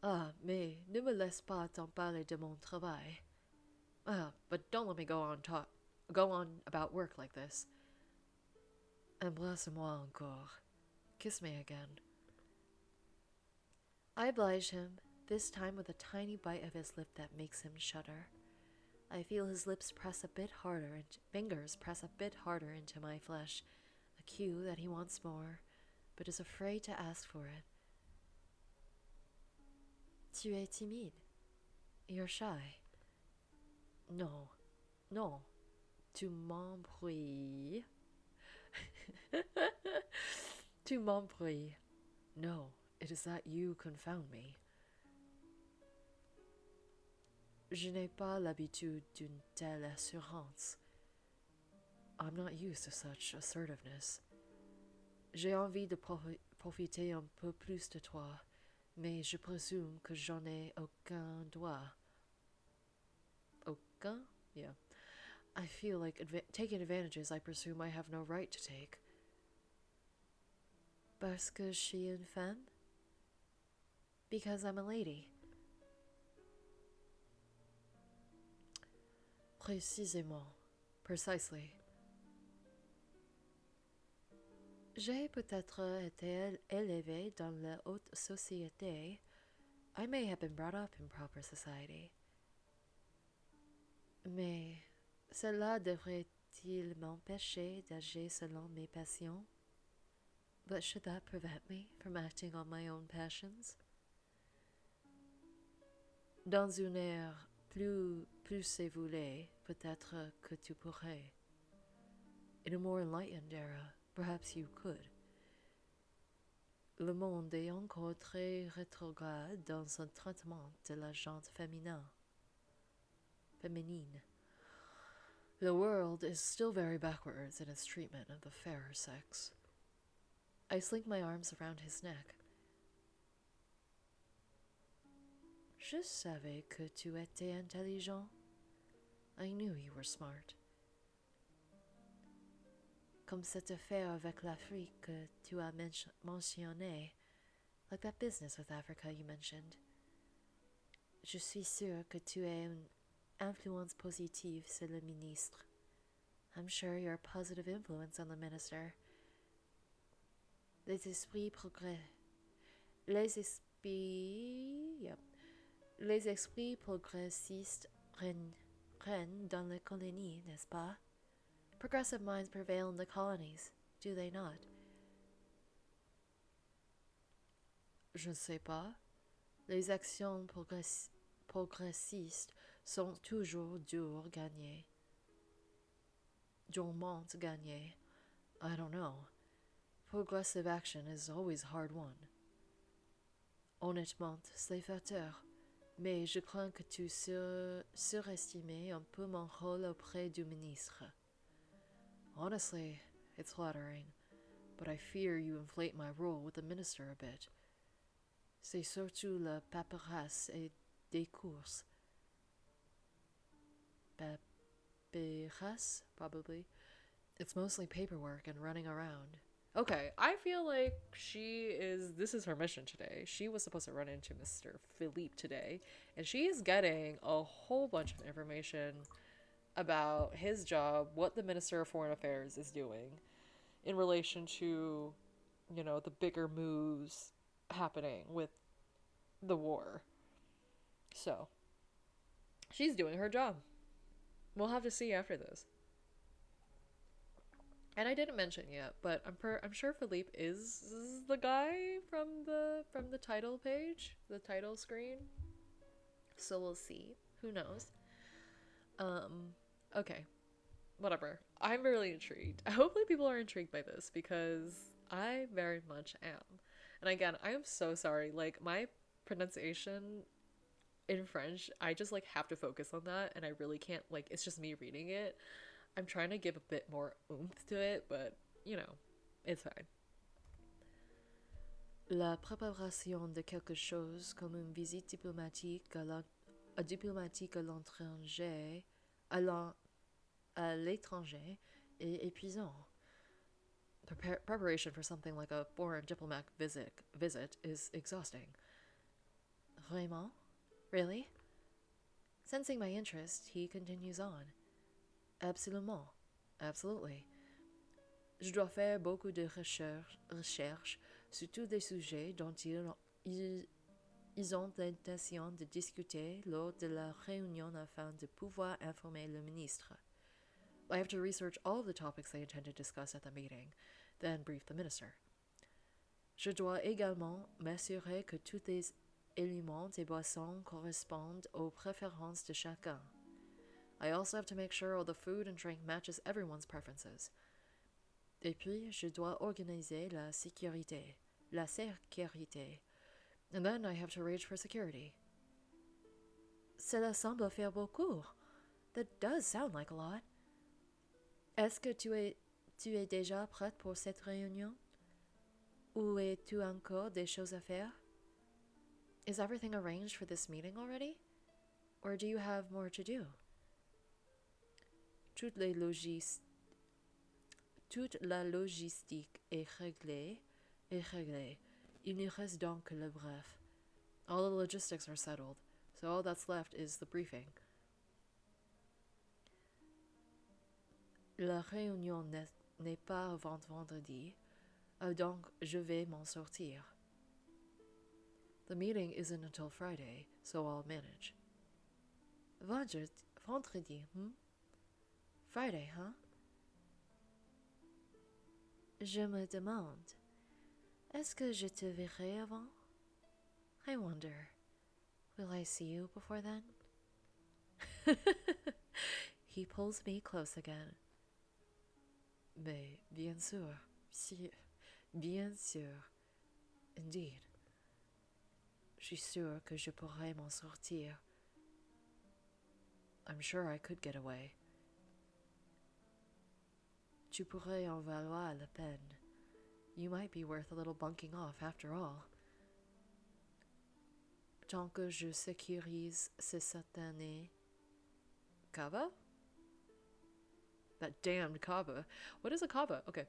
Ah, mais ne me laisse pas t'en parler de mon travail. But don't let me go on about work like this. Embrasse-moi encore. Kiss me again. I oblige him, this time with a tiny bite of his lip that makes him shudder. I feel his lips press a bit harder and fingers press a bit harder into my flesh, a cue that he wants more, but is afraid to ask for it. Tu es timide. You're shy. No. Tu m'embrouilles. Tu m'embrouilles. No, it is that you confound me. Je n'ai pas l'habitude d'une telle assurance. I'm not used to such assertiveness. J'ai envie de profiter un peu plus de toi, mais je présume que j'en ai aucun droit. Aucun? Yeah. I feel like taking advantages I presume I have no right to take. Parce que je suis une femme? Because I'm a lady. Précisément. Precisely. J'ai peut-être été élevée dans la haute société. I may have been brought up in proper society. Mais cela devrait-il m'empêcher d'agir selon mes passions? But should that prevent me from acting on my own passions? Dans une ère plus évoluée, peut-être que tu pourrais. In a more enlightened era, perhaps you could. Le monde est encore très rétrograde dans son traitement de la gente féminine. The world is still very backwards in its treatment of the fairer sex. I slink my arms around his neck. Je savais que tu étais intelligent. I knew you were smart. Comme cette affaire avec l'Afrique que tu as mentionné, like that business with Africa you mentioned. Je suis sûre que tu as une influence positive sur le ministre. I'm sure you're a positive influence on the minister. Les esprits progressistes règnent dans les colonies, n'est-ce pas? Progressive minds prevail in the colonies, do they not? Je ne sais pas. Les actions progressistes sont toujours durement gagnées. I don't know. Progressive action is always hard won. Honnêtement, c'est flatteur, mais je crains que tu surestimes un peu mon rôle auprès du ministre. Honestly, it's flattering, but I fear you inflate my role with the minister a bit. C'est surtout la paperasse et des courses. Paperasse, probably. It's mostly paperwork and running around. Okay, I feel like this is her mission today. She was supposed to run into Mr. Philippe today, and she is getting a whole bunch of information about his job, what the Minister of Foreign Affairs is doing in relation to, the bigger moves happening with the war. So, she's doing her job. We'll have to see after this. And I didn't mention yet, but I'm sure Philippe is the guy from the title page, the title screen. So we'll see. Who knows? Okay. Whatever. I'm really intrigued. Hopefully people are intrigued by this because I very much am. And again, I am so sorry. Like, my pronunciation in French, I just like have to focus on that, and I really can't, like, it's just me reading it. I'm trying to give a bit more oomph to it, but you know, it's fine. La préparation de quelque chose comme une visite diplomatique à l'étranger, à l'étranger est épuisant. Preparation for something like a foreign diplomatic visit is exhausting. Vraiment? Really? Sensing my interest, he continues on. Absolument. Absolutely. Je dois faire beaucoup de recherches sur tous des sujets dont ils ont l'intention de discuter lors de la réunion afin de pouvoir informer le ministre. I have to research all of the topics they intend to discuss at the meeting, then brief the minister. Je dois également m'assurer que tous les aliments et boissons correspondent aux préférences de chacun. I also have to make sure all the food and drink matches everyone's preferences. Et puis, je dois organiser la sécurité. La sécurité. And then I have to arrange for security. Cela semble faire beaucoup. That does sound like a lot. Est-ce que tu es déjà prête pour cette réunion? Ou as-tu encore des choses à faire? Is everything arranged for this meeting already? Or do you have more to do? Toute la logistique est réglée. Il ne reste donc que le bref. All the logistics are settled, so all that's left is the briefing. La réunion n'est pas avant vendredi, donc je vais m'en sortir. The meeting isn't until Friday, so I'll manage. Vendredi, Friday, huh? Je me demande, est-ce que je te verrai avant? I wonder, will I see you before then? He pulls me close again. Mais bien sûr, bien sûr, indeed. Je suis sûre que je pourrais m'en sortir. I'm sure I could get away. Tu pourrais en valoir la peine. You might be worth a little bunking off after all. Tant que je sécurise ce satané. Kava? That damned kava. What is a kava? Okay.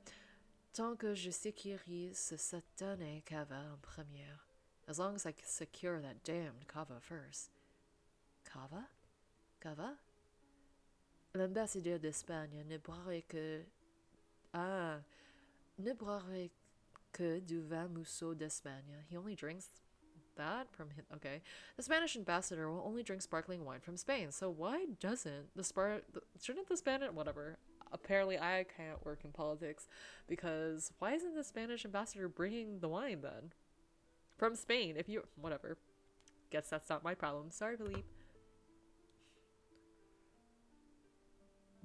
Tant que je sécurise ce satané kava en première. As long as I secure that damned kava first. Kava? Kava? L'ambassadeur d'Espagne ne boirait que du vin mousseux d'Espagne. He only drinks that from him. Okay. The Spanish ambassador will only drink sparkling wine from Spain. So why doesn't shouldn't the Spanish, whatever. Apparently I can't work in politics because why isn't the Spanish ambassador bringing the wine then? From Spain, if you, whatever. Guess that's not my problem. Sorry, Philippe.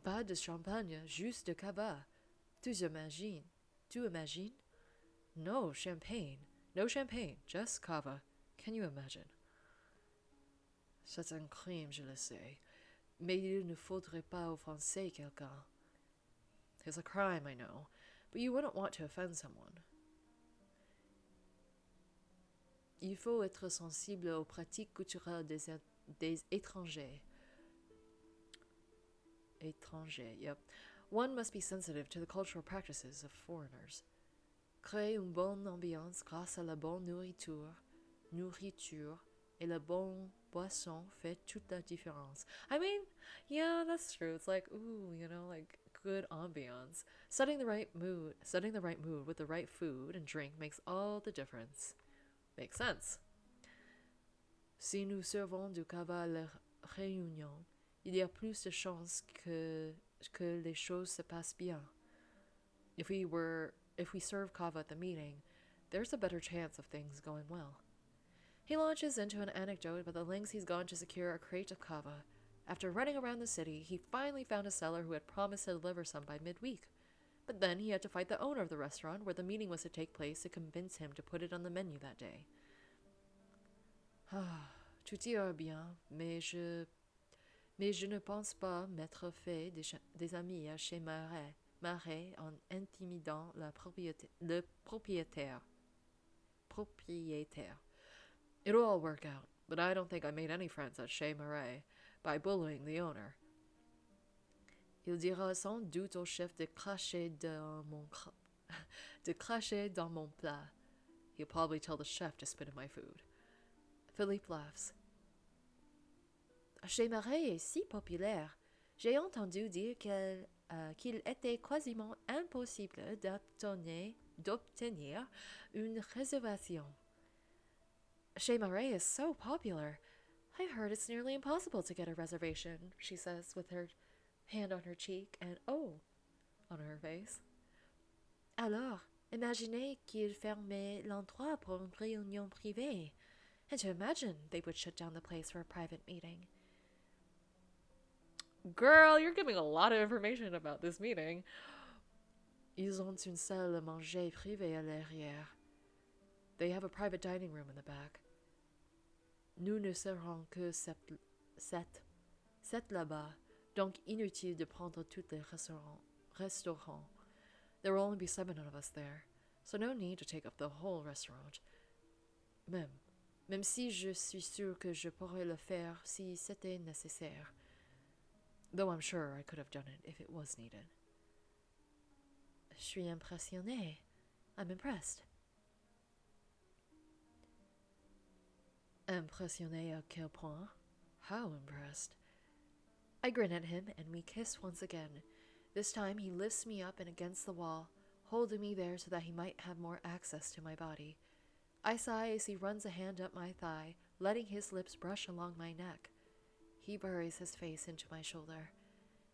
Pas de champagne, juste de cava. Tu imagines? No champagne. No champagne, just cava. Can you imagine? C'est un crime, je le sais. Mais il ne faudrait pas offenser quelqu'un. It's a crime, I know. But you wouldn't want to offend someone. Il faut être sensible aux pratiques culturelles des étrangers. Étranger, yep. One must be sensitive to the cultural practices of foreigners. Créer une bonne ambiance grâce à la bonne nourriture et la bonne boisson fait toute la différence. I mean, yeah, that's true. It's like, ooh, you know, like good ambiance. Setting the right mood with the right food and drink makes all the difference. Makes sense. Si nous servons du cava à la réunion, il y a plus de chances que les choses se passent bien. If we serve kava at the meeting, there's a better chance of things going well. He launches into an anecdote about the lengths he's gone to secure a crate of kava. After running around the city, he finally found a seller who had promised to deliver some by midweek. But then he had to fight the owner of the restaurant where the meeting was to take place to convince him to put it on the menu that day. Tout ira bien, mais je ne pense pas m'être fait des amis chez Marais en intimidant le propriétaire. Propriétaire. It'll all work out, but I don't think I made any friends at Chez Marais by bullying the owner. Il dira sans doute au chef de cracher dans mon plat. He'll probably tell the chef to spit in my food. Philippe laughs. Chez Marais est si populaire. J'ai entendu dire qu'il était quasiment impossible d'obtenir une réservation. Chez Marais is so popular. I've heard it's nearly impossible to get a reservation, she says with her hand on her cheek and oh on her face. Alors, imaginez qu'il fermait l'endroit pour une réunion privée. And to imagine they would shut down the place for a private meeting. Girl, you're giving a lot of information about this meeting. Ils ont une salle à manger privée à l'arrière. They have a private dining room in the back. Nous ne serons que sept là-bas, donc inutile de prendre tous les restaurants. There will only be 7 of us there, so no need to take up the whole restaurant. Même si je suis sûre que je pourrais le faire si c'était nécessaire. Though I'm sure I could have done it if it was needed. Je suis impressionnée. I'm impressed. Impressionné à quel point? How impressed? I grin at him and we kiss once again. This time he lifts me up and against the wall, holding me there so that he might have more access to my body. I sigh as he runs a hand up my thigh, letting his lips brush along my neck. He buries his face into my shoulder.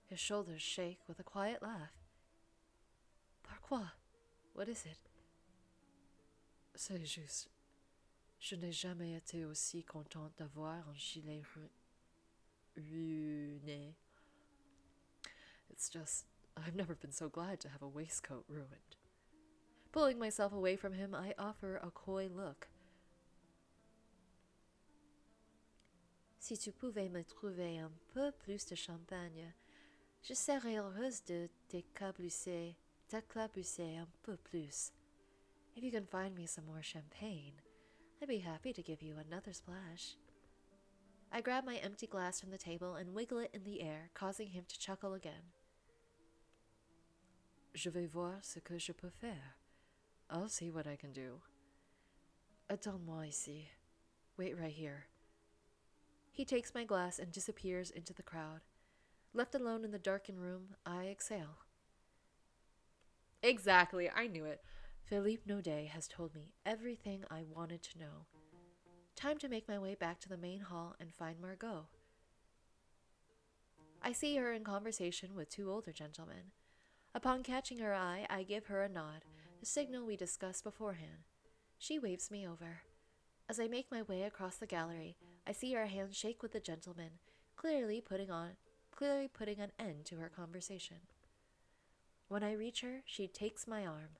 His shoulders shake with a quiet laugh. Pourquoi? What is it? C'est juste. Je n'ai jamais été aussi contente d'avoir un gilet ruiné. It's just, I've never been so glad to have a waistcoat ruined. Pulling myself away from him, I offer a coy look. Si tu pouvais me trouver un peu plus de champagne, je serais heureuse de t'éclabousser un peu plus. If you can find me some more champagne, I'd be happy to give you another splash. I grab my empty glass from the table and wiggle it in the air, causing him to chuckle again. Je vais voir ce que je peux faire. I'll see what I can do. Attends-moi ici. Wait right here. He takes my glass and disappears into the crowd. Left alone in the darkened room, I exhale. Exactly, I knew it. Philippe Naudet has told me everything I wanted to know. Time to make my way back to the main hall and find Margot. I see her in conversation with 2 older gentlemen. Upon catching her eye, I give her a nod, the signal we discussed beforehand. She waves me over. As I make my way across the gallery, I see her hand shake with the gentleman, clearly putting an end to her conversation. When I reach her, she takes my arm.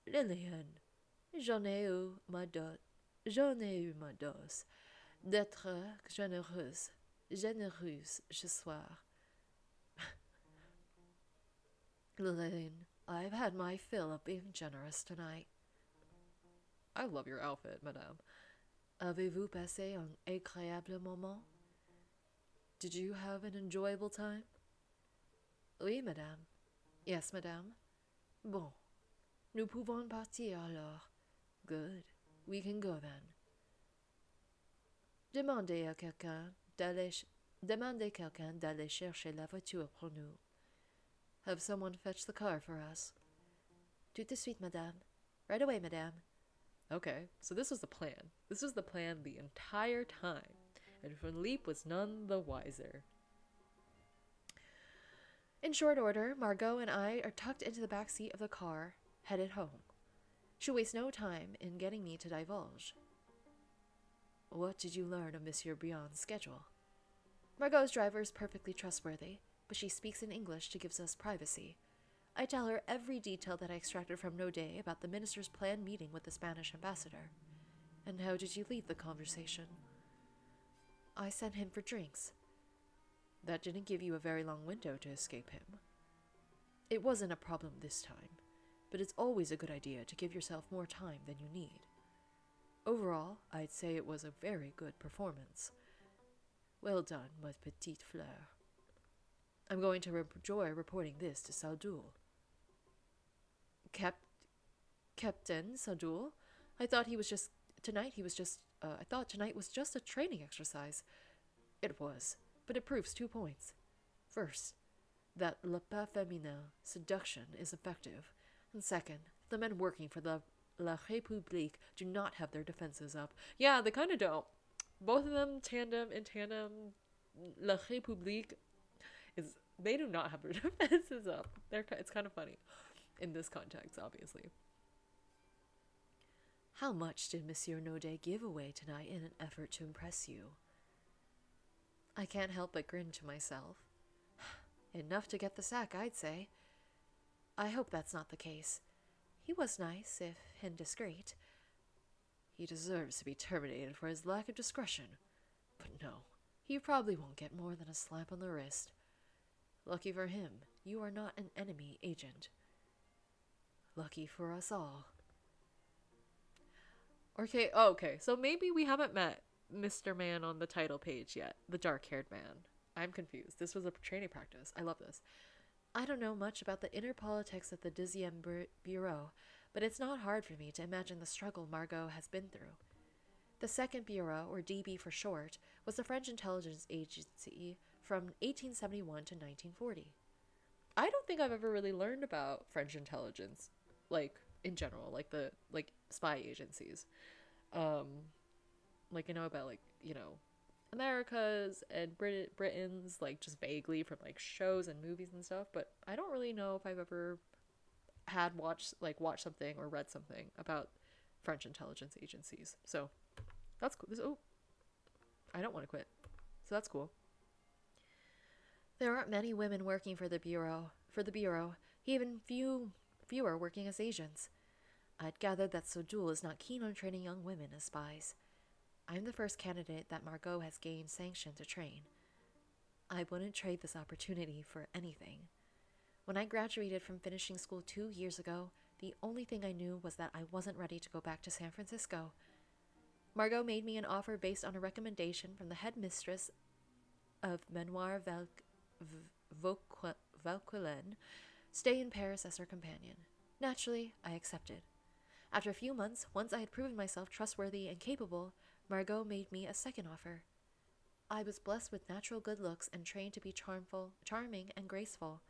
Lillian, j'en ai eu ma dose d'être généreuse ce soir. Lillian, I've had my fill of being generous tonight. I love your outfit, madame. Avez-vous passé un agréable moment? Did you have an enjoyable time? Oui, madame. Yes, madame. Bon, nous pouvons partir alors. Good. We can go then. Demandez quelqu'un d'aller chercher la voiture pour nous. Have someone fetch the car for us. Tout de suite, madame. Right away, madame. Okay, so this was the plan. This was the plan the entire time, and Philippe was none the wiser. In short order, Margot and I are tucked into the back seat of the car, headed home. She wastes no time in getting me to divulge. What did you learn of Monsieur Briand's schedule? Margot's driver is perfectly trustworthy, but she speaks in English to give us privacy. I tell her every detail that I extracted from Naudet about the minister's planned meeting with the Spanish ambassador. And how did you lead the conversation? I sent him for drinks. That didn't give you a very long window to escape him. It wasn't a problem this time, but it's always a good idea to give yourself more time than you need. Overall, I'd say it was a very good performance. Well done, ma petite fleur. I'm going to enjoy reporting this to Saudul. Captain Saudul? I thought tonight was just a training exercise. It was, but it proves 2 points. First, that le pas féminin, seduction, is effective. And second, the men working for the La République do not have their defenses up. Yeah, they kind of don't. Both of them in tandem, La République they do not have their defenses up. It's kind of funny in this context, obviously. How much did Monsieur Naudet give away tonight in an effort to impress you? I can't help but grin to myself. Enough to get the sack, I'd say. I hope that's not the case. He was nice, if indiscreet. He deserves to be terminated for his lack of discretion. But no, he probably won't get more than a slap on the wrist. Lucky for him, you are not an enemy agent. Lucky for us all. Okay, so maybe we haven't met Mr. Man on the title page yet. The dark-haired man. I'm confused. This was a training practice. I love this. I don't know much about the inner politics of the Deuxième Bureau, but it's not hard for me to imagine the struggle Margot has been through. The Second Bureau, or DB for short, was the French intelligence agency from 1871 to 1940. I don't think I've ever really learned about French intelligence, in general, like spy agencies. I know about, America's and Britain's, just vaguely from, shows and movies and stuff, but I don't really know if I've ever had watched something or read something about French intelligence agencies. So, that's cool. I don't want to quit. So that's cool. There aren't many women working for the Bureau, even fewer working as agents. I'd gathered that Saudul is not keen on training young women as spies. I'm the first candidate that Margot has gained sanction to train. I wouldn't trade this opportunity for anything. When I graduated from finishing school 2 years ago, the only thing I knew was that I wasn't ready to go back to San Francisco. Margot made me an offer based on a recommendation from the headmistress of Manoir Vauquelin, stay in Paris as her companion. Naturally, I accepted. After a few months, once I had proven myself trustworthy and capable, Margot made me a second offer. I was blessed with natural good looks and trained to be charming and graceful.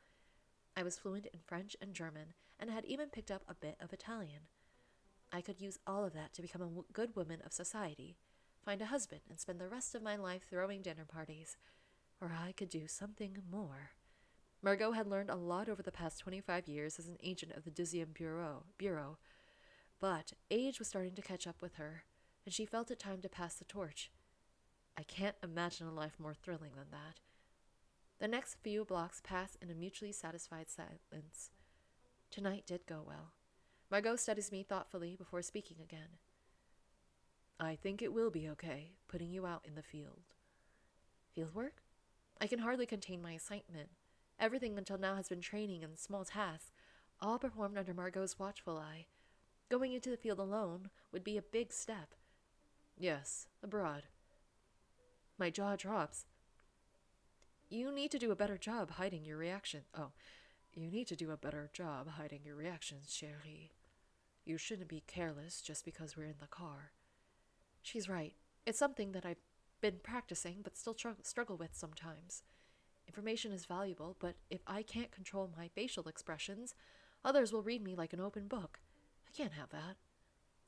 I was fluent in French and German, and had even picked up a bit of Italian. I could use all of that to become a good woman of society, find a husband, and spend the rest of my life throwing dinner parties. Or I could do something more. Margot had learned a lot over the past 25 years as an agent of the Deuxième Bureau, but age was starting to catch up with her, and she felt it time to pass the torch. I can't imagine a life more thrilling than that. The next few blocks passed in a mutually satisfied silence. Tonight did go well. Margot studies me thoughtfully before speaking again. I think it will be okay, putting you out in the field. Field work? I can hardly contain my excitement. Everything until now has been training and small tasks, all performed under Margot's watchful eye. Going into the field alone would be a big step. Yes, abroad. My jaw drops. You need to do a better job hiding your reactions, chérie. You shouldn't be careless just because we're in the car. She's right. It's something that I've been practicing but still struggle with sometimes. Information is valuable, but if I can't control my facial expressions, others will read me like an open book. I can't have that.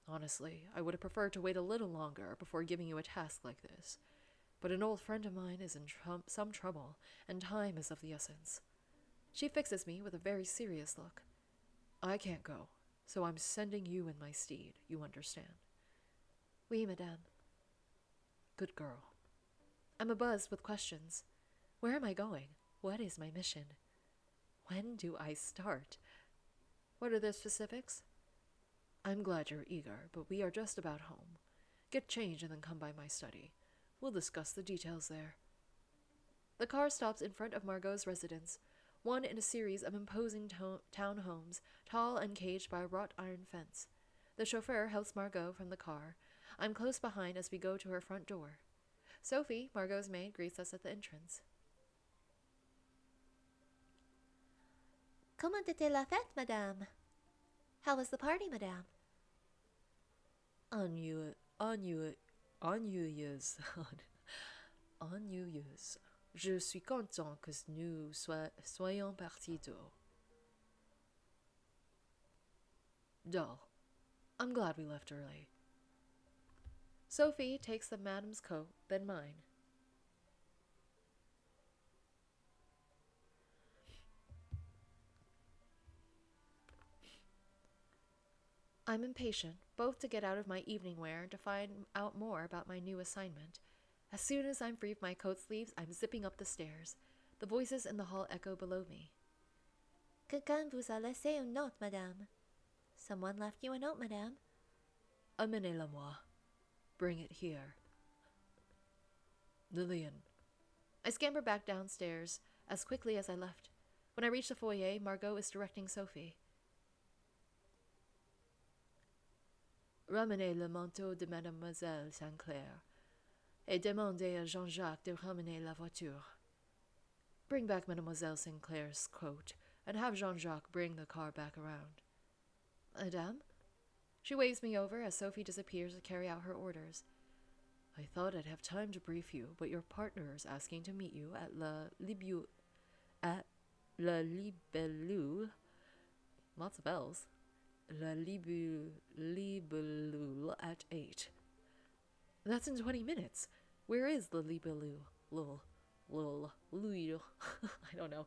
Honestly, I would have preferred to wait a little longer before giving you a task like this. But an old friend of mine is in some trouble, and time is of the essence. She fixes me with a very serious look. I can't go, so I'm sending you in my stead, you understand? Oui, madame. Good girl. I'm abuzz with questions. Where am I going? What is my mission? When do I start? What are the specifics? I'm glad you're eager, but we are just about home. Get changed and then come by my study. We'll discuss the details there. The car stops in front of Margot's residence, one in a series of imposing townhomes, tall and caged by a wrought iron fence. The chauffeur helps Margot from the car. I'm close behind as we go to her front door. Sophie, Margot's maid, greets us at the entrance. Comment était la fête, madame? How was the party, madame? Ennuyeuse. Ennuyeuse. Je suis content que nous soyons partis tôt. Dull. I'm glad we left early. Sophie takes the madam's coat, then mine. I'm impatient, both to get out of my evening wear and to find out more about my new assignment. As soon as I'm free of my coat sleeves, I'm zipping up the stairs. The voices in the hall echo below me. Quelqu'un vous a laissé une note, madame. Someone left you a note, madame. Amenez-la-moi. Bring it here. Lillian. I scamper back downstairs as quickly as I left. When I reach the foyer, Margot is directing Sophie. Ramenez le manteau de Mademoiselle Sinclair et demandez à Jean-Jacques de ramener la voiture. Bring back Mademoiselle Sinclair's coat and have Jean-Jacques bring the car back around. Madame? She waves me over as Sophie disappears to carry out her orders. I thought I'd have time to brief you, but your partner is asking to meet you at La Libellule. Lots of L's. La Libellule at 8. That's in 20 minutes. Where is the Libellule? I don't know.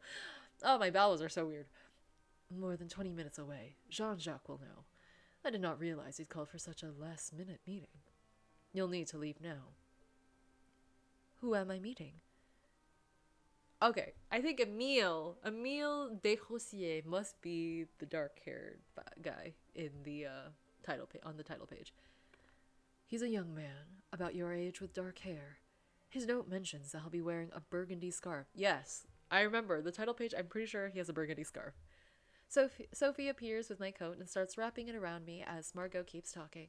Oh, my vowels are so weird. More than 20 minutes away. Jean-Jacques will know. I did not realize he'd called for such a last-minute meeting. You'll need to leave now. Who am I meeting? Okay, I think Emile Desrosiers must be the dark-haired guy in the on the title page. He's a young man, about your age with dark hair. His note mentions that he'll be wearing a burgundy scarf. Yes, I remember. The title page, I'm pretty sure he has a burgundy scarf. Sophie appears with my coat and starts wrapping it around me as Margot keeps talking.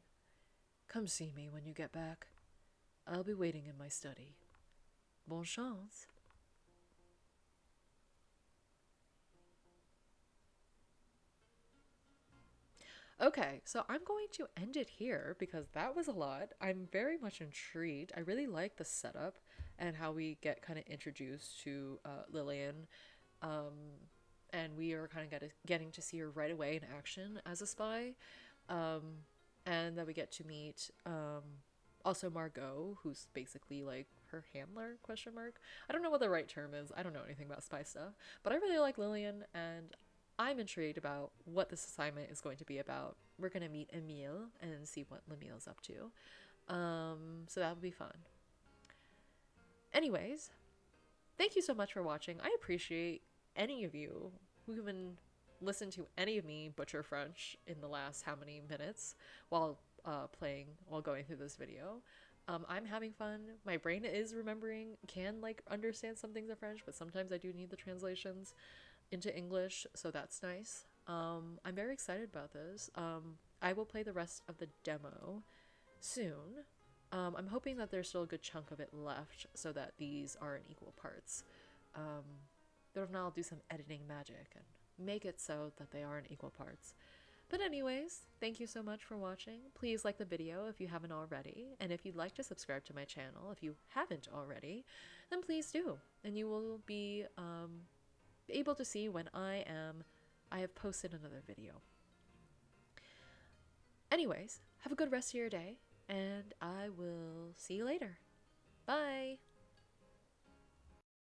Come see me when you get back. I'll be waiting in my study. Bonne chance. Okay, so I'm going to end it here because that was a lot. I'm very much intrigued. I really like the setup and how we get kind of introduced to Lillian. And we are kind of getting to see her right away in action as a spy. And then we get to meet also Margot, who's basically like her handler, question mark. I don't know what the right term is. I don't know anything about spy stuff. But I really like Lillian, and I'm intrigued about what this assignment is going to be about. We're going to meet Emile and see what Emile's up to. So that'll be fun. Anyways, thank you so much for watching. I appreciate any of you who even listened to any of me butcher French in the last how many minutes while going through this video. I'm having fun. My brain is can like understand some things in French, but sometimes I do need the translations into English, so that's nice. I'm very excited about this. I will play the rest of the demo soon. I'm hoping that there's still a good chunk of it left so that these are in equal parts. But if not, I'll do some editing magic and make it so that they are in equal parts. But anyways, thank you so much for watching. Please like the video if you haven't already, and if you'd like to subscribe to my channel if you haven't already, then please do, and you will be able to see when I have posted another video. Anyways, have a good rest of your day, and I will see you later. Bye!